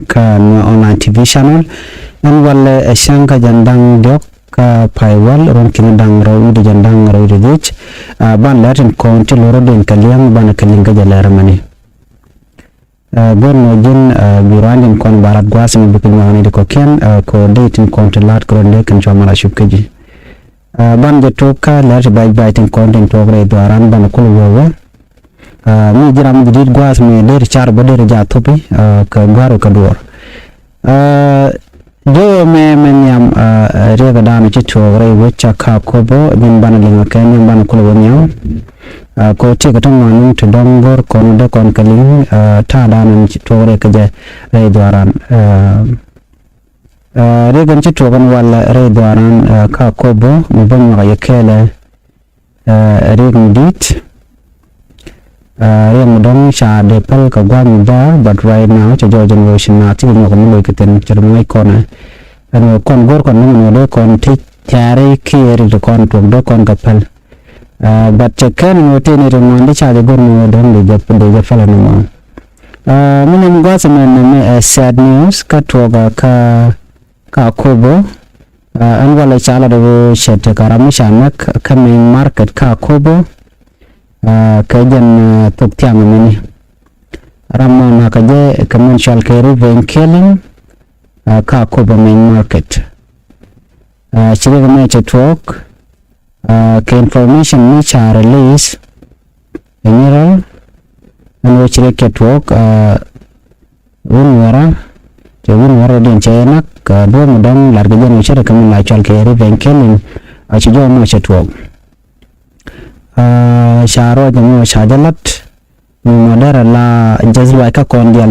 ka online TV channel nan wala shanka jandang dok ka paiwal ron kinadang rawi de jandang rawi de dich ban latin konti loro den kaliang ban kaling ka jalara mani bon jin biranjin kon barat gwasim bikin ngani de ko ken ko dating konti lat kronde kan chamara shupkeji ban de toka lat bay tin content togre dwaran ban kul wowo mi jiram de gwas mi der char boder ja topi ka garo kador do me menyam rega dami chicho rai wecha ka kobo bin bana linga kenya bana kulo nyam ko che ka tong manu to dongor kon de kon kaling ta dami chicho rai ka je rai dwaran rega chicho kan wala rai dwaran ka kobo mi banya ya kele rega dit yang dong sha de pal ka gwam da but right now cha jo generation na ti mo ko mo ke ten cha mo kon an kon gor kon mo de kon ti tare kier de kon to do kon ka pal but cha kan mo te ne mo ndi cha de gor mo don de jap de ja fala no mo min ngwa sa me sad news ka to ga ka kobo an wala cha la de shet ka ramisha nak coming market ka kobo kajan tuk tiang ini ramon hakaje commercial carry venkeling ka kobo main market chile me talk ke information ni cha release general and chile ke talk unwara den chena ka do modam larga jan chira commercial carry venkeling achijo mo cha talk sharo jamu shajalat modara la jazwa ka kondial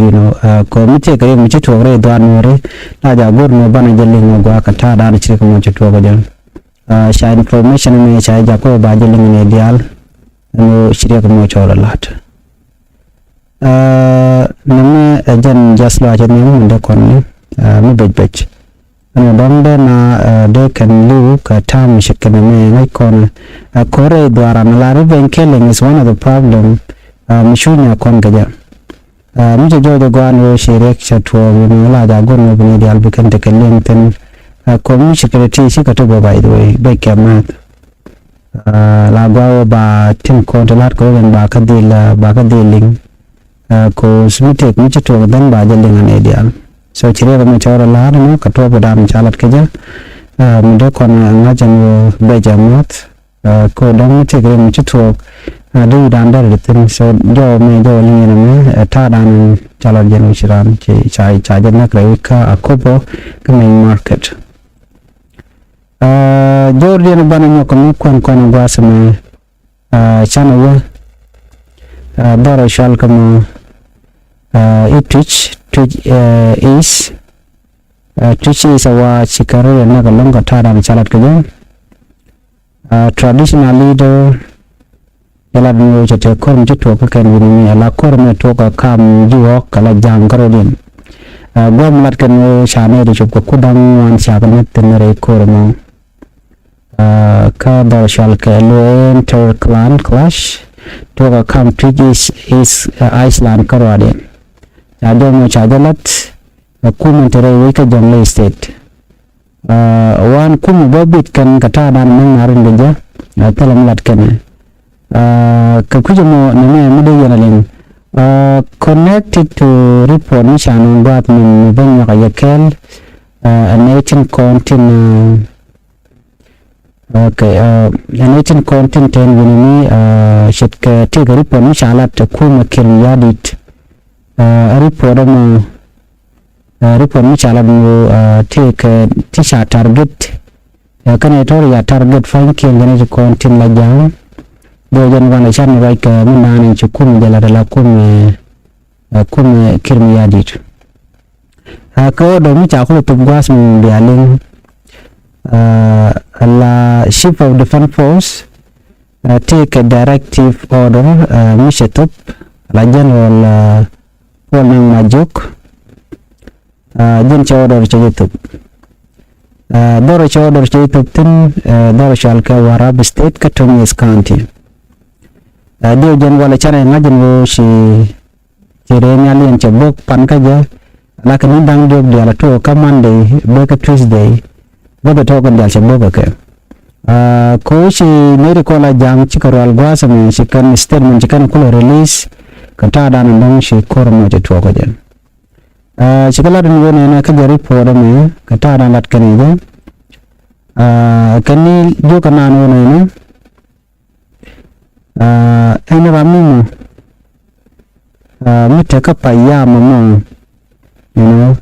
komite kare mu ci tore dwan more la jagor no bana jelle no gwa ka ta da ci ko mu ci to ga sha information me sha ja ko ba jelle ne dial no shirya ko mo chora lat namme jan jasla ja ne mu da kon mu bej no donde na de kan lu ka tam shikana me ngai kon kore dwara na la venkeling is one of the problem mishunya kon gaja mi jo de gwan shirek chatwo mi la da gon no ni dal bikan te kalen ten ko mi security shi ka to by the way be kamat la gwa ba tin ko de lat ko ben ba ka diling ko smite mi chatwo dan ba jeling ne dial so chire ba chora la no ka to badam chalat keja mudo kon ngajan be jamat ko dang che gre mu chito du dan dar tin so jo me jo li ne me ta dan chalat jen shiran che chai jen na kre ka akobo ka main market jordian bana mo kon gwasme channel dara shal kam Twitch is our chikare na kalonga tada na chalat kaje traditional leader yala dino chete korm chito ko kan wini ala korm to ka kam jiwo kala jang karodin gom lat kan shane de chop ko kudang wan cha kan tenere kormo ka dar shal ka lo enter clan clash to ka kam Twitch is Iceland karode ada mo chajalat kumentere wika jongle state wan kum bobit kan kata dan mengarin geja telam lat kan ka kujamo neme mude yanalen connected to report ni chanu bat min banya yakel an 18 content okay an 18 content ten winni shet ka te report ni chalat kuma kirim yadit report mi chala mu take tisha target kana ya target fan ki ngene ko tin la jang do jan wana chan wa ka mun nan ci kum jala la kum kirmi ya dit ko do mi cha ko to gwas mu bialing la chief of defense force take a directive order mi setup la general Paul Majuk jen cha order cha YouTube doro cha order cha YouTube tin doro shal ka Warab state ka Tunis county dio jen wala chana ngajin wo shi jirenya lien cha bok pan ka ja like an indang job de la to come Monday beka Tuesday boga to kan dal boga ke ko shi ne ko la jam chikaro algwasa me shi kan statement kan ko release kata da nan shi kor mo je to ko jen chikala dun wona na ka report me kata da lat kan ide kan ni jo kana no ne ene ramu mita ka payam mo you know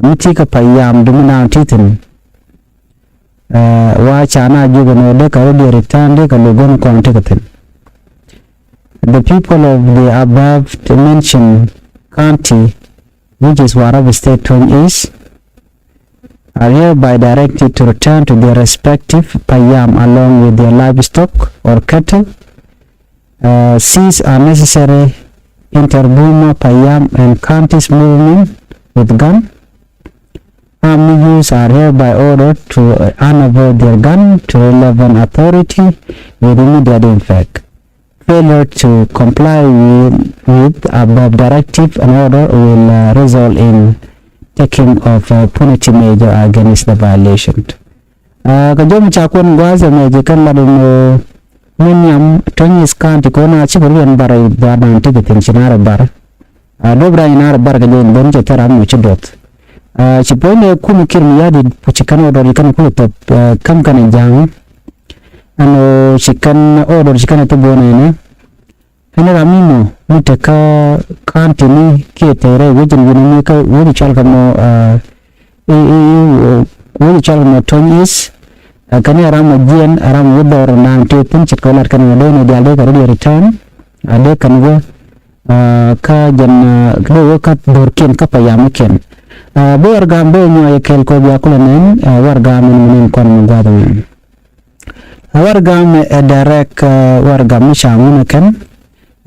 miti ka payam dumina titin wa chana juga no de ka odi return de ka logon kontekten the people of the above mentioned county, which is Warab State Tong is, are hereby directed to return to their respective payam along with their livestock or cattle, cease unnecessary interboma payam and counties movement with gun. Army use are hereby ordered to unavoid their gun to relevant authority with immediate effect. Failure to comply with above directive and order will result in taking of punitive measure against the violation. Kajom chakon gwaza meje kan ladum munyam tonyis kanti kona chiburian barai badan tigitin chinara bar. Dobra inara bar kajen bonje taram chidot. Chipone kumukir miyadi puchikan order ikan kulutop kam kan jang. Ano chikan order chikan itu bonene. Hene ramimo mutaka kanti ni kietere wujin wini ka wuni chalka mo wuni chalka mo tonyis kani aramo jien aramo wudor nang tipun chikolat kan wadone di alde karudi return ade kan go ka jan glo ka dorkin ka payamaken bo wargam bo mo yekel ko biakulanen wargam min kon ngwadam wargam direct wargam shamuna kan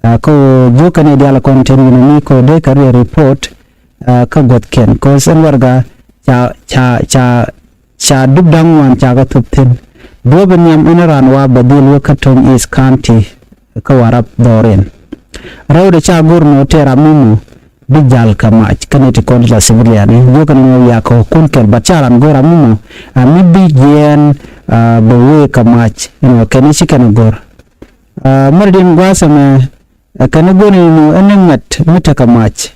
ko jukane diala content ni ko de career report ka gotken ko sen warga cha dubdang wan cha ga tuptin do benyam inaran wa badil wakatom is county ka warap doren rawde cha gurno tera mumu bijal kama kanete kon la civilian jukane ya ko kunkel bacharan gora mumu mibi gen bewe kamach kanisi kan gor mardin gwasame kana goni no enemat mutaka match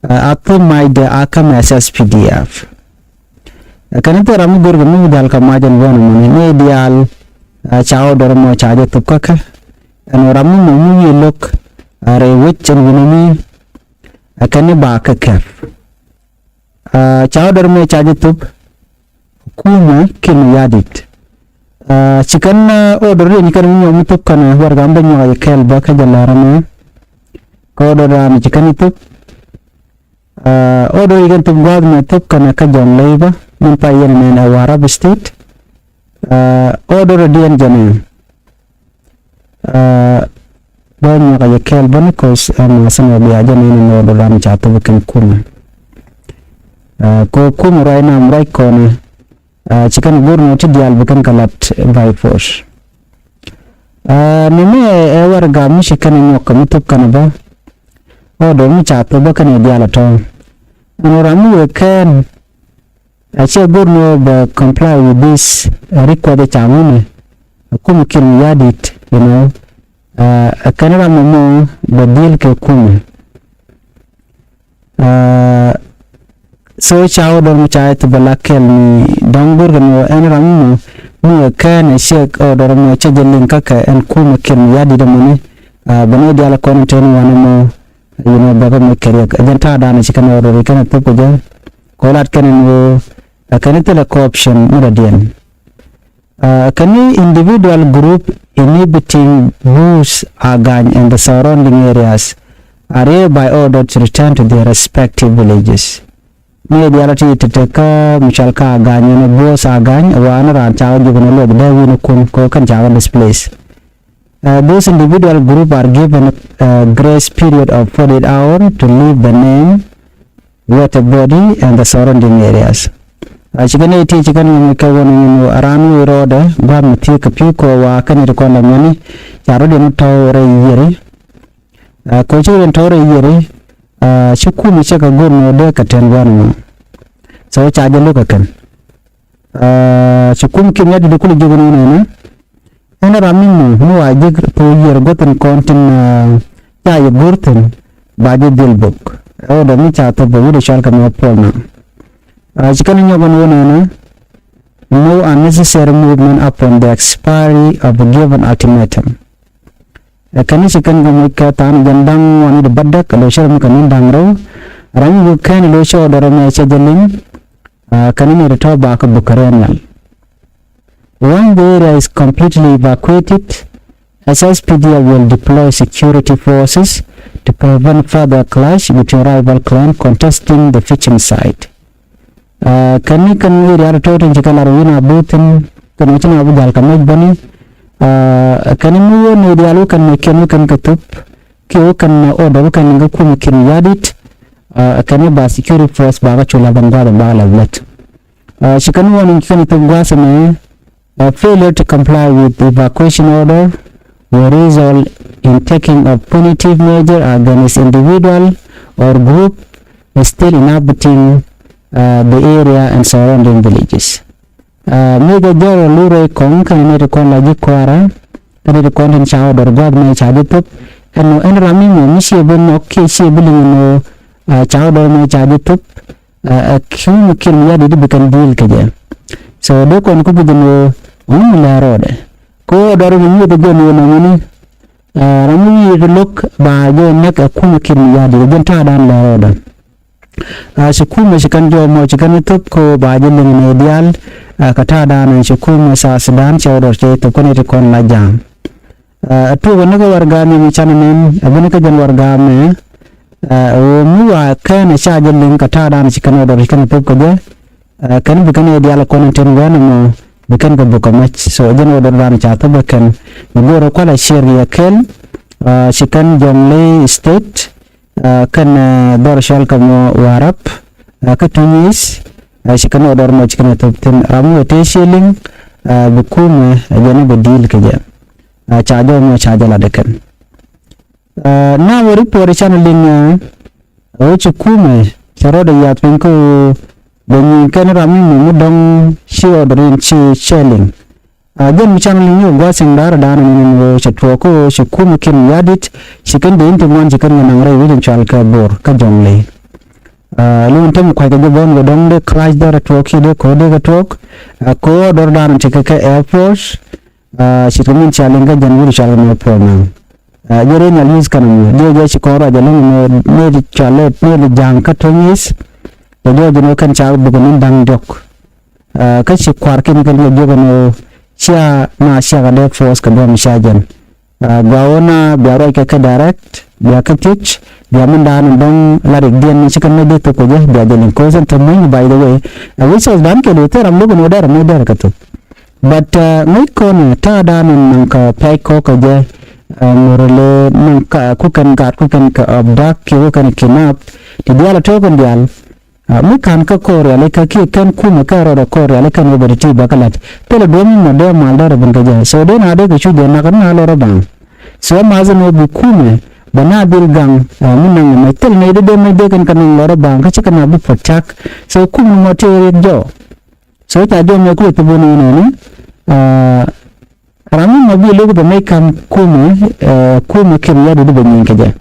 apo my the akam SSPDF kana to ramu gorgo mu dal kamajan wono ne dial chao dor mo chaje tupkaka ano ramu mu yelok are wicchen gunumi akane ba ka kaf chao dor mo chaje tup kuma kin yadit chikan order ni kan mo mutuk kana warga ambe nyo kel ba ka jalarana ko order ni chikan itu order ikan tu gad me tup kana ka jon leiba mun pa yen ne na Warab State order dian jane ba nyo ka kel ban ko masan bi aja ne order ram chatu kan kuma ko kuma rai na mrai ko ne chikan gurno ti dial bukan kalat by force nime warga mi chikan nyok mutuk kana ba odo mi chatu ba kan dial to ramu ken ache gurno ba comply with this record chamune kum kin yadit kanara mo ba deal ke kum so chao dor chai to balakel ni dangur no enramu mu kan shek order mo chajelin kaka en kuma kin yadi da muni bane diala content wana mo baba mo kariya ajanta da na chikan order kan to ko ja kolat kan mo kan tele corruption muradian kan individual group inhibiting use agan and the surrounding areas are hereby ordered to return to their respective villages. Ni dialati teteka michalka aganya ne bos aganya wana ran chaw jugno log da win kun ko kan chaw this place. Those individual group are given a grace period of 48 hours to leave the name, water body and the surrounding areas. Chikane ti chikan ka woni aranu roda ba mti ka pi ko wa kan ri ko lamani charo de to re yere ko chiro to re yere shukumi chaka gono de katengwano so chaje loka kan shukumi kimya de kulu jogono na ena ramin no ajig to yer goten kontin ya yurten baje dilbuk o da mi cha to bu de shal kam polna chikan nyogono na no unnecessary movement upon the expiry of a given ultimatum. Kani chikan gamika tan jandang wani de badak lo shar makanin dangro rang bu kan lo sho dara me chajalin kani me reto ba ka bukarenal. When the area is completely evacuated, SSPD will deploy security forces to prevent further clash between rival clans contesting the fishing site. Kani area totin chikala rawina butin kani china abu jal kamaj bani kani muwo ne dialu kan kenu kan katup kiyo kan order kan ngakum kin yadit kani ba security force ba chula bangwada ba lavlet chikani woni kani tungwasa me failure to comply with the evacuation order will result in taking of punitive measure against individual or group still inhabiting the area and surrounding villages. Mega jaro lure kong kan ne kon lagi kwara kan de kon tin chao dor god me chadi tup kan no en rami mo mi sie bon ok sie biling no chao dor me chadi tup kyum kin ya de bikan deal kaje so do kon ku bidno la rode ko dor mi de gon no ni rami de lok ba jo nak ku kin ya de gon ta dan la rode shukuma shikan jo mo shikan tup ko ba jilin ne dial kata dan shukuma sa sedan chawdor che to kone te kon la jam tu wona ko warga mi chananen abune ka jan warga me o muwa kana sha jilin kata dan shikan odor shikan tup ko je kan bikan dial kon ten wana mo bikan ko bukamach so jan odor dan cha to bikan ngoro ko la shiri kel shikan jongle state kan dorshal kamo warap katunis shikan odor mo chikan tuptin ramu te shilling bukum jana bedil keja chajo mo chajala dekan na wori pori channeling o chukume charoda yatpin ko benyin kan ramu mo dong shi odorin chi shelling jen channeling yo gwasing dar dan ni chatwo ko shukuma kin yadit shikan de intu mon chikan nang rai win chal ka bor ka jongle lun tem kwai ka bon go dong de clash dar twoki de ko de ga tok ko dor dan chika ka air force shikan challenge ka janwur chal no program jere na use kan de je shikora jalung ne chalet ne jang ka tonis de jo kan chal bugun dang dok ka shikwar kin kan jo no sia na sia ga de force ka bom shajan gawona biaro ka direct biya ka teach biya mundan dong larik dian ni chikan de to ko je biya de ko san tamun by the way which was done ke de ram logo no dar ka to but mai ko na ta dan nan ka pai ko ka je morale nan ka ku kan ka abdak ki kan kinap ti dia la to kan dial mukan ka kore ale ka ki kan kuma ka ro kore ale kan obere ti bakalat tele dom na de maldara ban ka ja so de na de ka chu de na kan na lo bang so ma za no bu kuma bana bil gang munang mai tel ne de mai de kan kan lo bang ka cha kan bu pachak so kuma mo te jo so ta de me ku tu bu no ni ramu ma bi lo ko mai kan kuma kiriya de bu min ka ja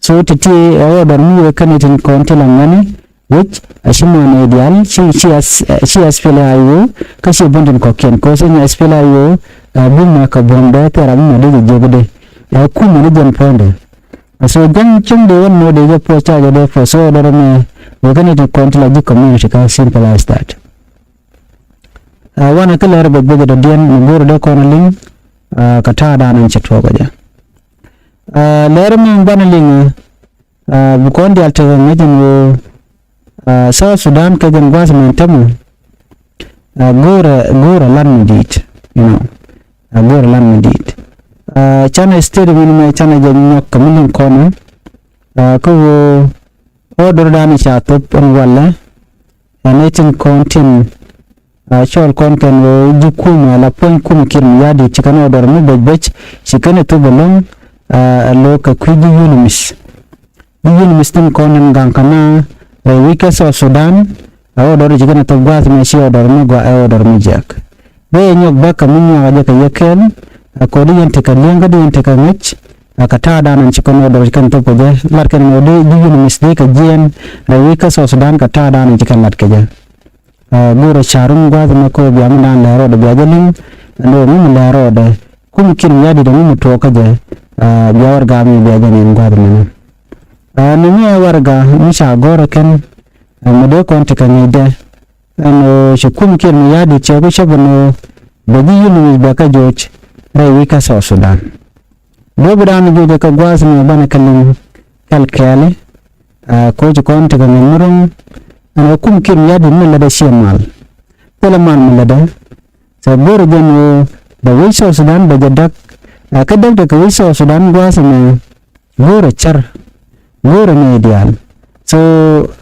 so titi o da mu kan tin kon telangani which ashimone ideal she has felayo kasi bondin koken ko senya spelayo bumma ka bonda teramu de jebede ku mene jan ponde so jang chung de won de posta de for so do me we can to control the community ka simple as that wana kala rebe bege de den ngoro de konaling kata da nan chetwa gaja lermi banaling bu kondi alter ngejin South Sudan ka jan gwas mentamu gora lan medit gora lan medit chana state min chana jan nok kamun kono ko order dan cha top on wala anatin content chol content wo jukuma la point kum kin yadi chikan order mu bej chikan to belong lo ka kwiji unimis yin mistim konen gankana wika South Sudan order jigana to gwas me shi order me gwa order me jak be nyok baka munya aja ka yeken akodi yente ka lenga de yente ka ngech akata danan chikono order kan to poje lar kan mode yin misde ka jien wika South Sudan kata danan chikan lat keja gura charum gwas me ko biam dan la rodo biajalin no mu la rodo kum kin yadi da mu to ka je biawar gami biajanin gwas me nimi warga misha gora ken mode konti kanide ano shukum kin mi yadi chego shabono bagi yunu baka joch rai wika South Sudan dobran jude ka gwas mi bana kalin kalkale ko ji konti kan murun ano kum kin yadi min da shemal teleman min da sabur jeno da wika South Sudan da jadak kadak da wika South Sudan gwas mi gora char gora ne ideal so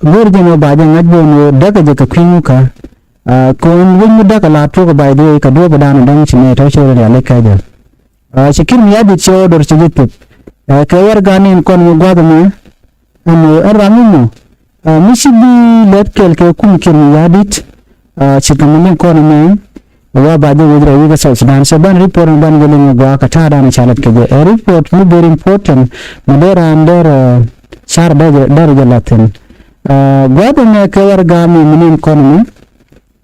gora jeno baje ngajbo no daga jaka kwinuka ko wonmu daga la to ba de ka do badana dan chine to chore ya le kaja shikin ya di cho dor chijit ka war ganin kon mo gwada me amo aramu mishibi let kel ke kum kin ya dit chitamun kon me wa baje wudra wiga South Sudan so ban report ban gelin gwa ka tada na chalat ke report mu very important madera under char dar jalatin gwada ne ka war gami minin konmi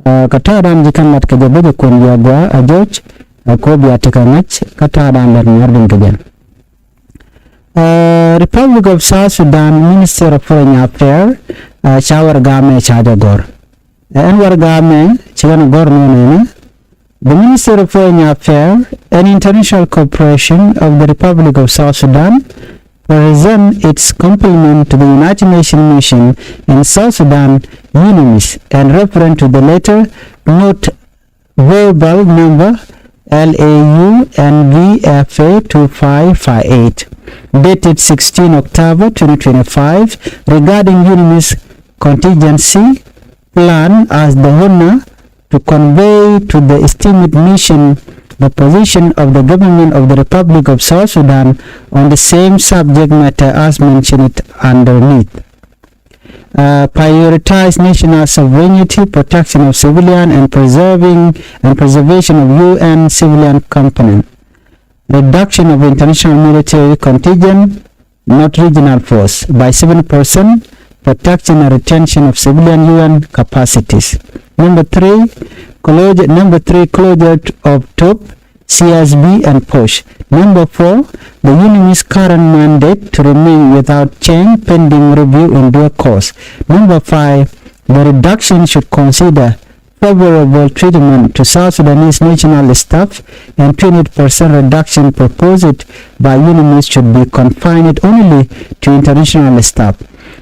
kata dan jikan lat ke bebe kon ya gwa ajoj ko biya takanach kata dan lar nardin ke Republic of South Sudan Minister of Foreign Affairs chawar game chaja gor en war game chigan gor no ne the Minister of Foreign Affairs and International Cooperation of the Republic of South Sudan present its compliment to the United Nations mission in South Sudan, UNMISS, and referring to the letter, note verbal number LAU-NVFA 2558, dated 16 October 2025, regarding UNMISS contingency plan as the honor to convey to the esteemed mission the position of the government of the Republic of South Sudan on the same subject matter as mentioned underneath. Prioritize national sovereignty, protection of civilian and preservation of UN civilian component. Reduction of international military contingent, not regional force, by 7%, protection and retention of civilian UN capacities. Number three, closure of TOP, CSB and PUSH. Number 4, the UNMISS current mandate to remain without change pending review in due course. Number 5, the reduction should consider favorable treatment to South Sudanese national staff, and 20% reduction proposed by UNMISS should be confined only to international staff.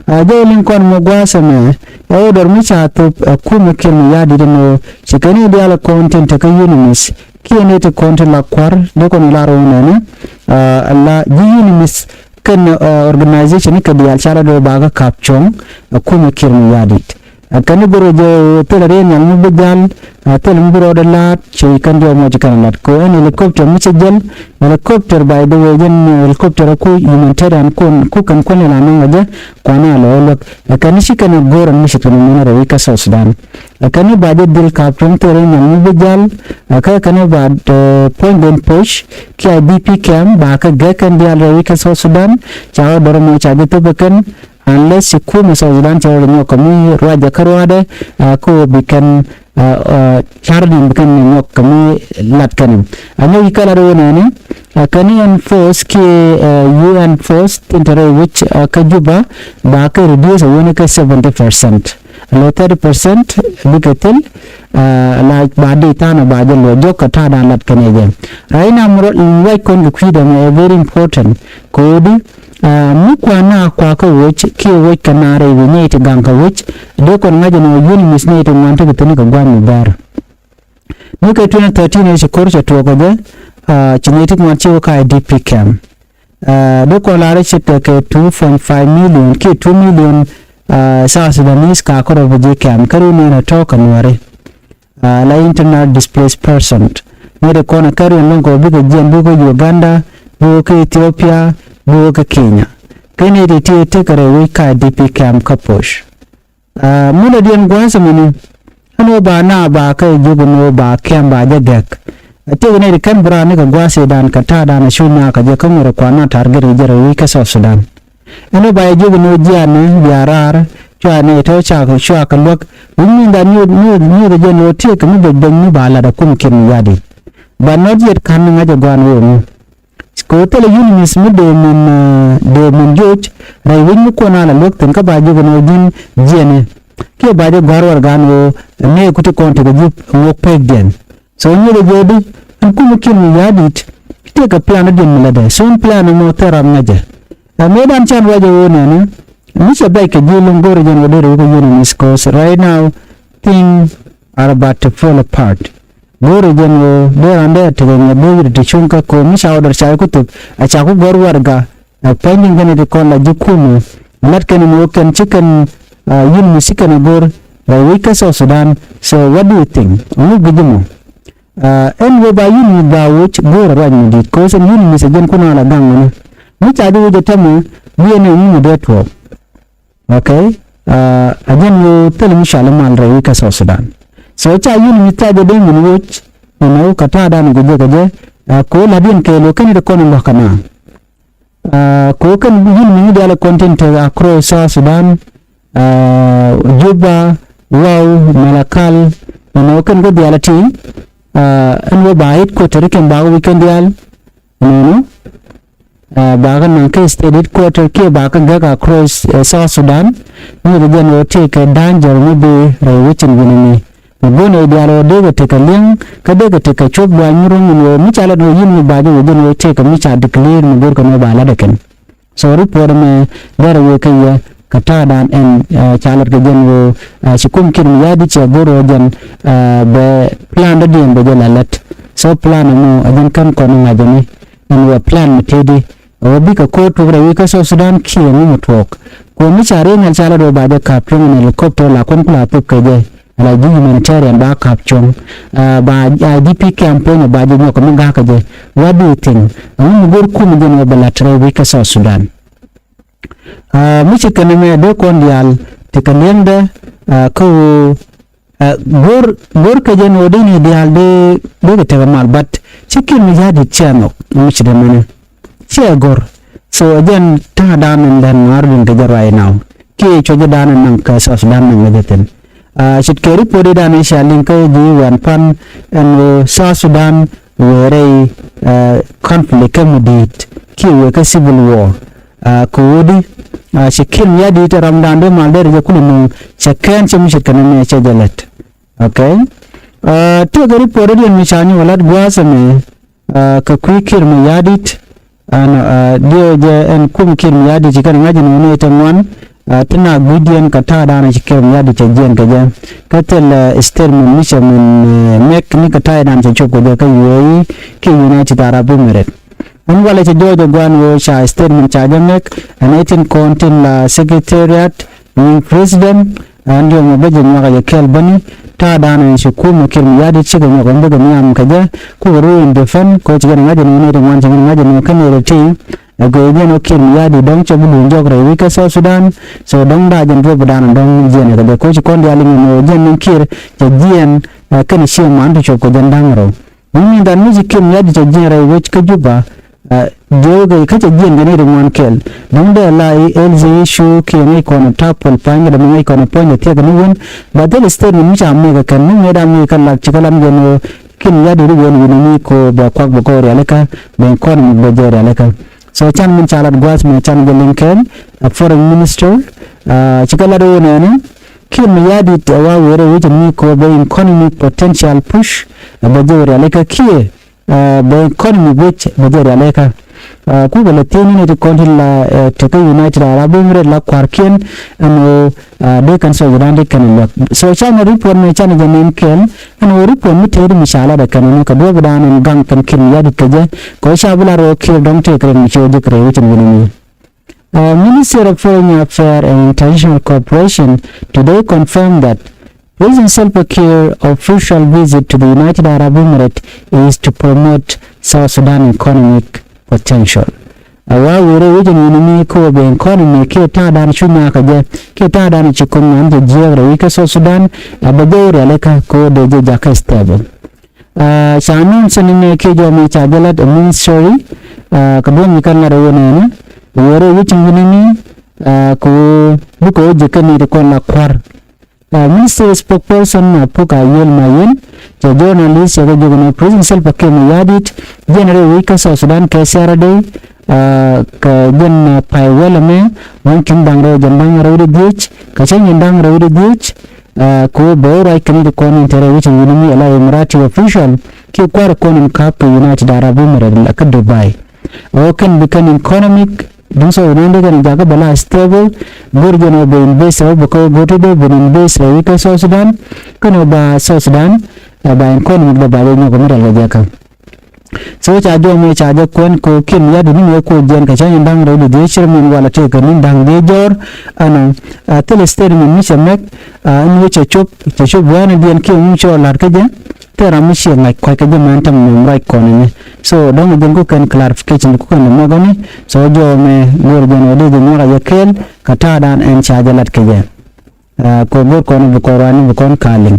Jolin kon mo gwasame order mi cha to kuma kin ya didno shikani diala content ka UNMISS kiene to content la kwar de kon la ro ne la UNMISS kan organization ka dial chala do baga kapchong kuma kin ya dit kan buro je pelare nyang mu bejal tel mburo de lat chi kan do mo jikan lat ko en helicopter mu chejel helicopter by the way jen helicopter ko humanitarian kon ku kan kon la nan waje kwana lo kan shi kan goran mu shi kan mun rawi ka South Sudan kan ba de dil kapchong tere nyang mu bejal ka kan ba point and push ki BP cam ba ka ga kan dia rawi ka South Sudan chawa dor mo cha de to bekan unless sikuma South Sudan chawa mo kamu raja karwade ko bikan charging bikan mo kamu lat kan ano ikala ro ne Canadian force ki UN force intere which kajuba ba ka reduce woni ka 70% lo 30% bikatil like ba data na ba jelo joka ta da lat Canadian raina muro wai kon kwida very important kodi mukwana kwa ka wuce ke wai kanare wini ta ganka wuce do kon ngaje no UNMISS ne to wanta ka tuni ka gwami bar muka 2013 ne shi korce to ko de genetic machiwo ka DP cam do ko lare shi ta ke 2.5 million ke 2 million South Sudanese ka ko ro cam karu ne na to kan ware la internet displaced person ne de ko na karu non ko bi ga jen bi ko Uganda bi ko Ethiopia buka Kenya kene de ti tekare we ka DP camp kaposh muna dien gwansa mani ano ba na ba ka jugo no ba camp ba jagak te ne kan bra ne ka gwase dan ka ta dan shuna ka je kan ro kwana target jere we ka South Sudan ano ba jugo no jiane yarar chwa ne to cha ko chwa ka lok mun da ni de je no te ka mu be ni ba la da kum kin yadi ba not yet kan nga je gwan wo ko tele unimis mu de mun joj rai win mu ko na la lok tan ka ba jugo no din jiene ke ba de garwar gano ne kutu konta ga jup wo peg den so ni de jodi an kuma kin yadit te ka plan de mu lada so plan mo tera ngaje me dan chan waje wona ne mi se bai ka jilun gore jen wode ro ko unimis ko right now things are about to fall apart gore jen wo do ande te ga bo de chunka ko mi sa order cha ko tup a cha ko garwar ga pending gane de kon la jukumu lat kan mo kan chicken yun musika na bor wika South Sudan. So what do you think? Ano gudimo? And we ba yun ba which bor ran dit ko sen yun misajan kuna la gang ni cha do de tamu we ne ni network. Okay? Again you tell me shalom al wika South Sudan. So cha yun mi ta de mun which no kata da ni guje ko la bin ke lo kan de kono lo kana. Ko kan yun mi da la content across South Sudan Juba, Wow, Malakal, kan go dialati and we buy it ko teriken bago weekend dial baga nanke state quarter ke baga gaga across South Sudan ni de no take danger no be wichin gunani bono dialo de take a link ka de take a chop ba nyurung no mi chala no yin ba de no take mi cha declare no bor ko no bala de ken so report me there we kan kata dan en chalat ke jen wo sikum kin yadi che boro jen be plan da dien be lalat so plan no ajen kan ko no ngajani en we plan metedi o bi ka ko to re ka South Sudan ki no tok ko mi chare ngal chala do ba de capture ne helicopter la kon kula to ke je ala ji humanitarian ba capture ba DP campaign ba de ko mi ga ka je what do you think mu gor ku mi jen be latre we ka South Sudan Michigan me do kondial te kanende ko gor ka jen odini dial de te mal but chicken mi jadi chano Michigan mane che gor so again ta dan den marvin ke right now ke choje dan nang ka South Sudan nang ngeten shit keri podi dan isha link ji wan pan and South Sudan were conflict kamudit ki we ka civil war kodi shikin ya di ta ramdan de malder je kunu checken chim shikan ne che jalat okay to gari porodi mi chani walat gwasame ka kwikir mi yadit an dio je en kum kim yadi chikan ngaji ne tamwan tana gudian kata dana chikem yadi che jen ka je katel stermin mi chamin mek ni kata dan che choko je ka yi ki United Arab Emirates an wala che jojo gwan wo sha statement cha jamek an 18 contin la secretariat ni president and yo mo beje nyaga ye kel bani ta dana shi ko mo kel yadi chiga mo gombe ga nyam kaje ko ro in defend ko chiga ngaje ne ne wan chiga ngaje ne kan ne ti go ne no kel yadi dong che bu jogre wi ka South Sudan so dong da jen ro dana dong jene ga ko chi kon ya lingi no jen kir je jien kan shi man to ko jen dangro ni dan music kel yadi je jere wo ka juba joga kacha jien gani de wan kel dong de la LZ show ke ne ko na tapol panga da mai ko na ponja te ga nun ba de state ni cha me ga kan ne da me kan la chikalam ge no kin ya de won ni ko ba kwak ba ko realeka ben kon mi be je realeka so chan min chalat gwas me chan ge linken a foreign minister chikala do ne kin ya di wa wore wuce ni ko be economic potential push ba je realeka kie the economy which Nigeria leka kuga la teni ne kontin la teka United Arab Emirates la kwarken and they can so grande kan la so chana report me chana jamin ken and report mi tedi misala da kan ka do dan and gang kan kin ya dikaje ko shabula ro ke dong te kren mi chodi kre wucin wini Minister of Foreign Affairs and International Cooperation today confirmed that President Salva Kiir's official visit to the United Arab Emirates is to promote South Sudan economic potential. wa wore wujin ni ko ben kon ne ke ta dan shunya ka je ke ta dan ci kun nan je jere wi ka so Sudan abadore leka ko de je jaka stable shamin sanne ke jo me cha jalat ministry ka bon kan na wona ne wore wujin ni ko buko je kan ni ko na kwar ministry spokesperson puka yel mayen je journalist ya jo na presidential pakem yadit general wi ka so Sudan ke sarade ka jen pai wala me mungkin dangre jambang rawde dich ka chen dang rawde dich ko bora kan ko ni tere which ni ala emirati official ki kwar ko ni kap United Arab Emirates la ka Dubai o kan bikan economic dunso unande kan jaga bala stable burjono be invest o ko goto de be invest wi ka so Sudan kan ba so Sudan ba economic da ba ni ko mara la jaka so cha jo me cha jo kon ko kin ya dini ko jen ka chan dang ro de shir min wala te kan dang de jor ana tel state min mi shamek ni che chop wan dien ke mu cho lar ka je te ra mi shi ngai ko ka je man tam mi right kon ni so dong den ko kan clarification ko kan mo gani so jo me gor jen de mo ra yakel ka ta dan en cha jalat ke je ko gor kon bu ko rani bu kon kaling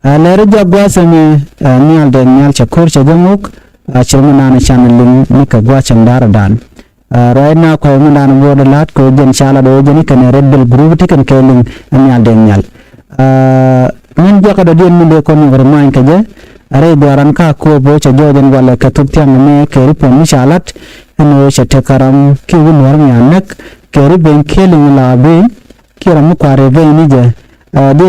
lere jagwa same nial de nial cha kor cha jamuk Chirmanana channel nika gwacham daradan right now ko mundan bodo lat ko jen chala do jeni kan red bell group tikan keling nyal den nyal min jaka do den minde ko ngor main ka je are doran ka ko bo cha joden wala ka tuptiam me ke ripon mi chalat eno cha tekaram ki win war nyanak ke riben keling la be kiram ko are be ni je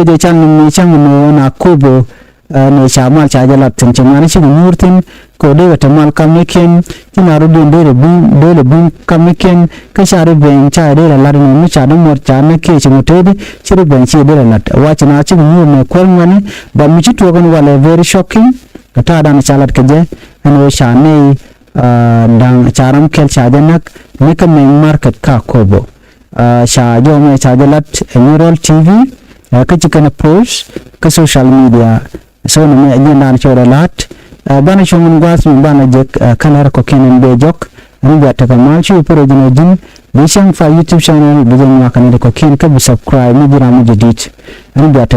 de channel mi chang no na kubo ne chamal cha jalat tin chamani chi murtin ko de tamal kamiken tinaru de bum kamiken ka share ben cha de la larin mi cha de mor cha na ke chi mutede chi ben chi de la wa cha na chi mu me ko ngani ba mi chi to gon wala very shocking ta dan chalat ke je eno sha ne dang charam kel cha janak ne ka me market ka kobo sha jo me cha jalat emerald tv ka chi kana post ka social media so no me agenda na chora lat bana chomun gwas mi bana jek kanar ko kenen be jok ni gata ka malchi poro jino jin bi shang fa YouTube channel bi jeng wa kanade ko ken ka bi subscribe ni dira mu jadid ni gata